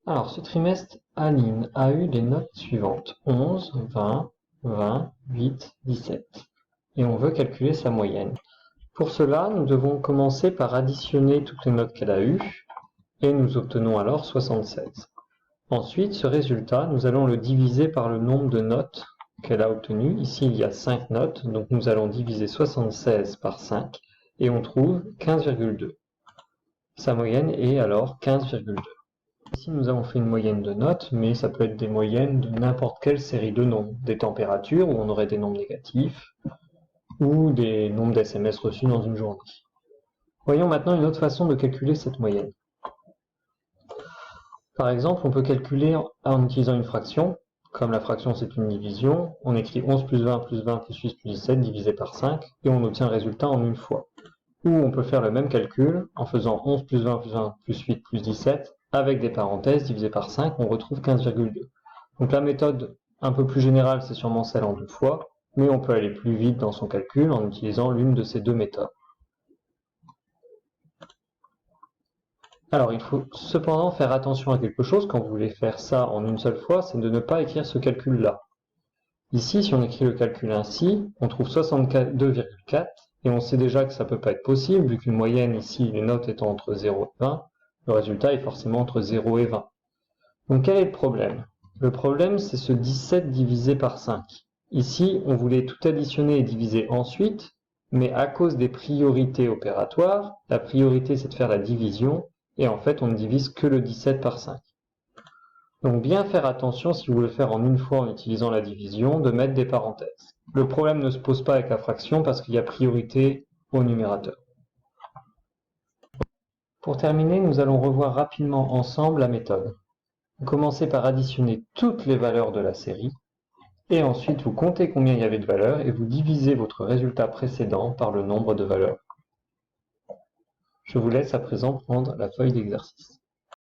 Alors, ce trimestre, Aline a eu les notes suivantes: 11, 20, 20, 8, 17. Et on veut calculer sa moyenne. Pour cela, nous devons commencer par additionner toutes les notes qu'elle a eues, et nous obtenons alors 76. Ensuite, ce résultat, nous allons le diviser par le nombre de notes qu'elle a obtenues. Ici, il y a 5 notes, donc nous allons diviser 76 par 5, et on trouve 15,2. Sa moyenne est alors 15,2. Ici, nous avons fait une moyenne de notes, mais ça peut être des moyennes de n'importe quelle série de nombres. Des températures, où on aurait des nombres négatifs, ou des nombres d'SMS reçus dans une journée. Voyons maintenant une autre façon de calculer cette moyenne. Par exemple, on peut calculer en utilisant une fraction. Comme la fraction c'est une division, on écrit 11 plus 20 plus 20 plus 8 plus 17 divisé par 5, et on obtient le résultat en une fois. Ou on peut faire le même calcul en faisant 11 plus 20 plus 20 plus 8 plus 17, avec des parenthèses divisé par 5, on retrouve 15,2. Donc la méthode un peu plus générale, c'est sûrement celle en deux fois, mais on peut aller plus vite dans son calcul en utilisant l'une de ces deux méthodes. Alors, il faut cependant faire attention à quelque chose quand vous voulez faire ça en une seule fois, c'est de ne pas écrire ce calcul-là. Ici, si on écrit le calcul ainsi, on trouve 62,4, et on sait déjà que ça ne peut pas être possible, vu qu'une moyenne ici, les notes étant entre 0 et 20, le résultat est forcément entre 0 et 20. Donc quel est le problème? Le problème, c'est ce 17 divisé par 5. Ici, on voulait tout additionner et diviser ensuite, mais à cause des priorités opératoires, la priorité c'est de faire la division, et en fait on ne divise que le 17 par 5. Donc bien faire attention, si vous voulez le faire en une fois en utilisant la division, de mettre des parenthèses. Le problème ne se pose pas avec la fraction parce qu'il y a priorité au numérateur. Pour terminer, nous allons revoir rapidement ensemble la méthode. Vous commencez par additionner toutes les valeurs de la série, et ensuite vous comptez combien il y avait de valeurs et vous divisez votre résultat précédent par le nombre de valeurs. Je vous laisse à présent prendre la feuille d'exercice.